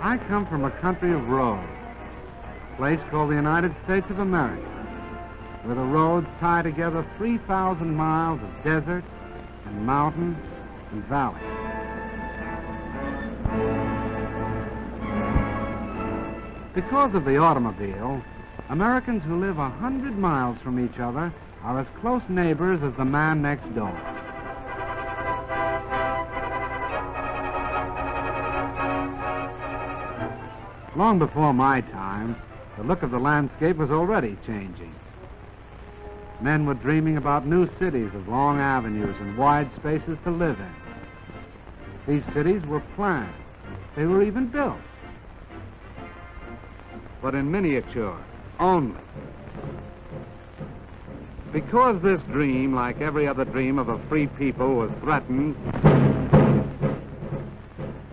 I come from a country of roads, a place called the United States of America, where the roads tie together 3,000 miles of desert and mountain and valley. Because of the automobile, Americans who live 100 miles from each other are as close neighbors as the man next door. Long before my time, the look of the landscape was already changing. Men were dreaming about new cities of long avenues and wide spaces to live in. These cities were planned. They were even built. But in miniature, only. Because this dream, like every other dream of a free people, was threatened,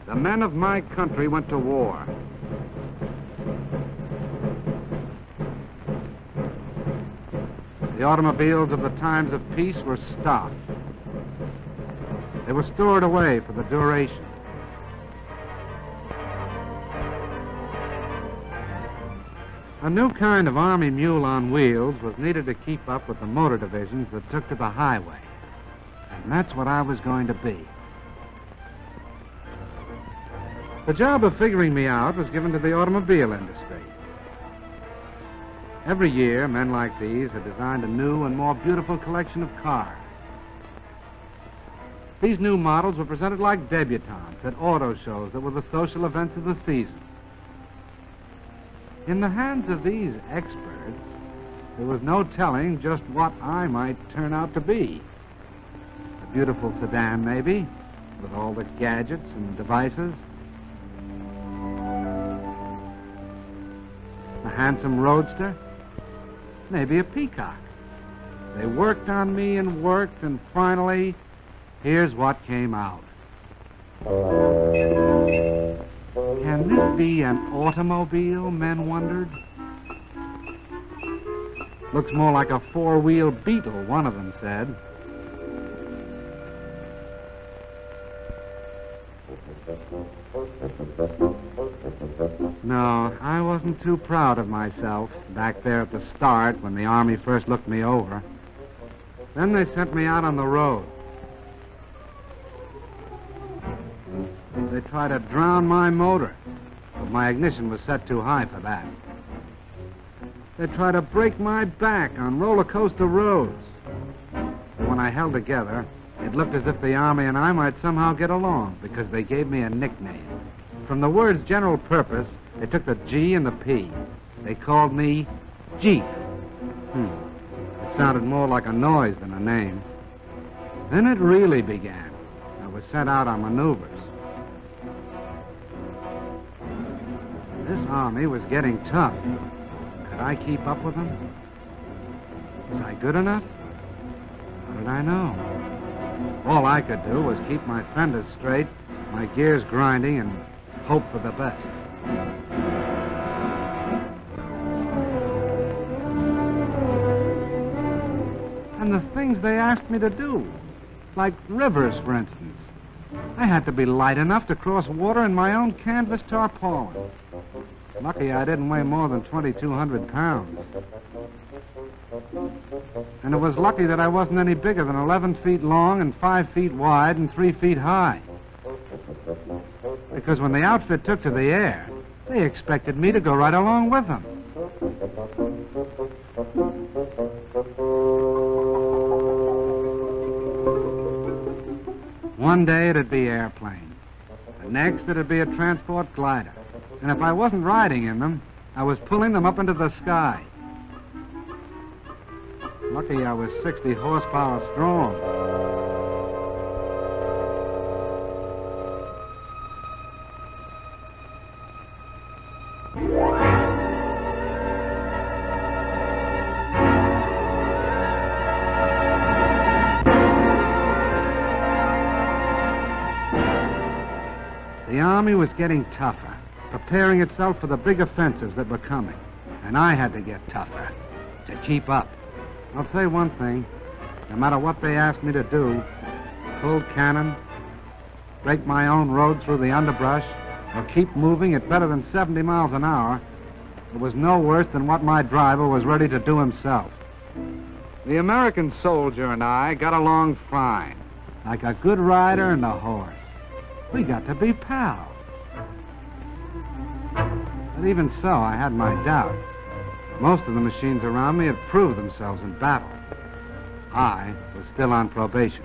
the men of my country went to war. The automobiles of the times of peace were stopped. They were stored away for the duration. A new kind of army mule on wheels was needed to keep up with the motor divisions that took to the highway. And that's what I was going to be. The job of figuring me out was given to the automobile industry. Every year, men like these had designed a new and more beautiful collection of cars. These new models were presented like debutantes at auto shows that were the social events of the season. In the hands of these experts, there was no telling just what I might turn out to be. A beautiful sedan, maybe, with all the gadgets and devices. A handsome roadster. Maybe a peacock. They worked on me and worked, and finally, here's what came out. Can this be an automobile, men wondered? Looks more like a four-wheel Beetle, one of them said. No, I wasn't too proud of myself back there at the start when the Army first looked me over. Then they sent me out on the road. They tried to drown my motor, but my ignition was set too high for that. They tried to break my back on roller coaster roads. When I held together, it looked as if the Army and I might somehow get along, because they gave me a nickname. From the words general purpose, they took the G and the P. They called me Jeep. It sounded more like a noise than a name. Then it really began. I was sent out on maneuvers. This Army was getting tough. Could I keep up with them? Was I good enough? How did I know? All I could do was keep my fenders straight, my gears grinding, and hope for the best. And the things they asked me to do, like rivers, for instance. I had to be light enough to cross water in my own canvas tarpaulin. Lucky I didn't weigh more than 2,200 pounds. And it was lucky that I wasn't any bigger than 11 feet long and 5 feet wide and 3 feet high. Because when the outfit took to the air, they expected me to go right along with them. One day it'd be airplanes. The next it'd be a transport glider. And if I wasn't riding in them, I was pulling them up into the sky. Lucky I was 60 horsepower strong. The Army was getting tougher, preparing itself for the big offensives that were coming. And I had to get tougher to keep up. I'll say one thing. No matter what they asked me to do, pull cannon, break my own road through the underbrush, or keep moving at better than 70 miles an hour, it was no worse than what my driver was ready to do himself. The American soldier and I got along fine, like a good rider and a horse. We got to be pals. But even so, I had my doubts. Most of the machines around me had proved themselves in battle. I was still on probation.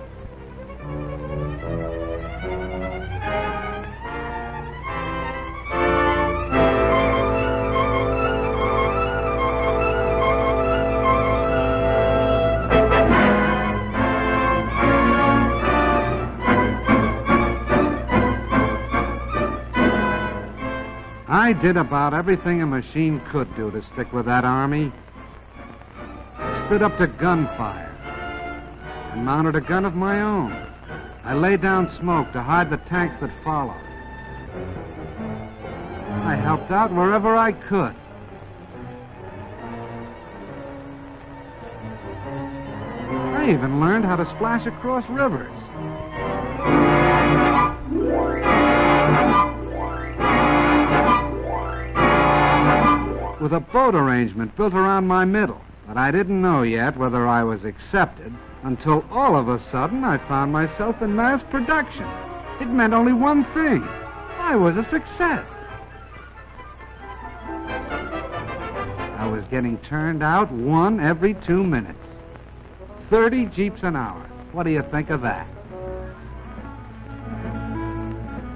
I did about everything a machine could do to stick with that army. I stood up to gunfire and mounted a gun of my own. I laid down smoke to hide the tanks that followed. I helped out wherever I could. I even learned how to splash across rivers. With a boat arrangement built around my middle. But I didn't know yet whether I was accepted until all of a sudden I found myself in mass production. It meant only one thing. I was a success. I was getting turned out 1 every 2 minutes. 30 Jeeps an hour. What do you think of that?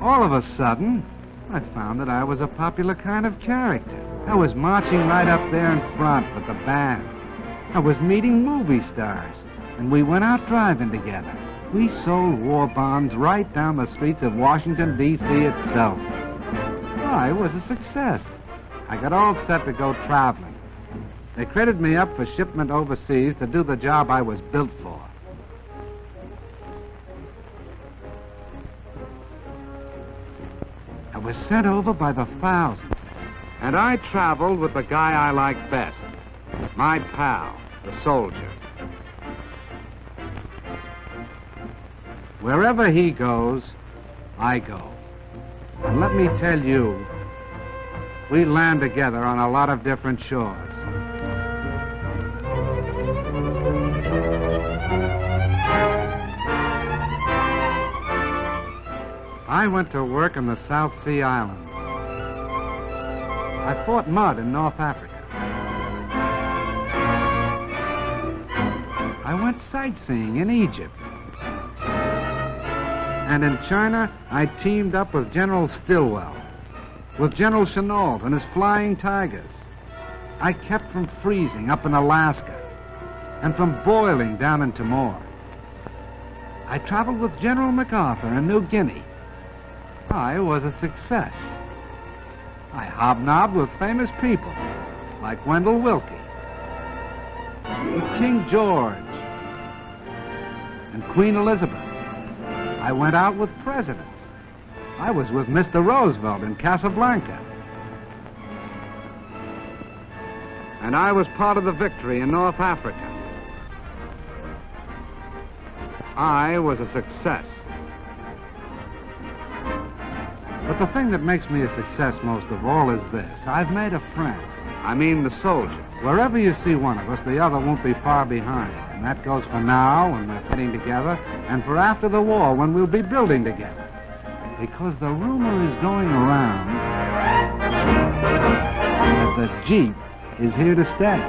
All of a sudden, I found that I was a popular kind of character. I was marching right up there in front with the band. I was meeting movie stars, and we went out driving together. We sold war bonds right down the streets of Washington, D.C. itself. I was a success. I got all set to go traveling. They credited me up for shipment overseas to do the job I was built for. I was sent over by the thousands. And I traveled with the guy I liked best, my pal, the soldier. Wherever he goes, I go. And let me tell you, we land together on a lot of different shores. I went to work in the South Sea Islands. I fought mud in North Africa. I went sightseeing in Egypt. And in China, I teamed up with General Stilwell, with General Chennault and his Flying Tigers. I kept from freezing up in Alaska and from boiling down in Timor. I traveled with General MacArthur in New Guinea. I was a success. I hobnobbed with famous people, like Wendell Willkie, with King George, and Queen Elizabeth. I went out with presidents. I was with Mr. Roosevelt in Casablanca. And I was part of the victory in North Africa. I was a success. But the thing that makes me a success most of all is this. I've made a friend. I mean the soldier. Wherever you see one of us, the other won't be far behind. And that goes for now, when we're fighting together, and for after the war, when we'll be building together. Because the rumor is going around that the Jeep is here to stay.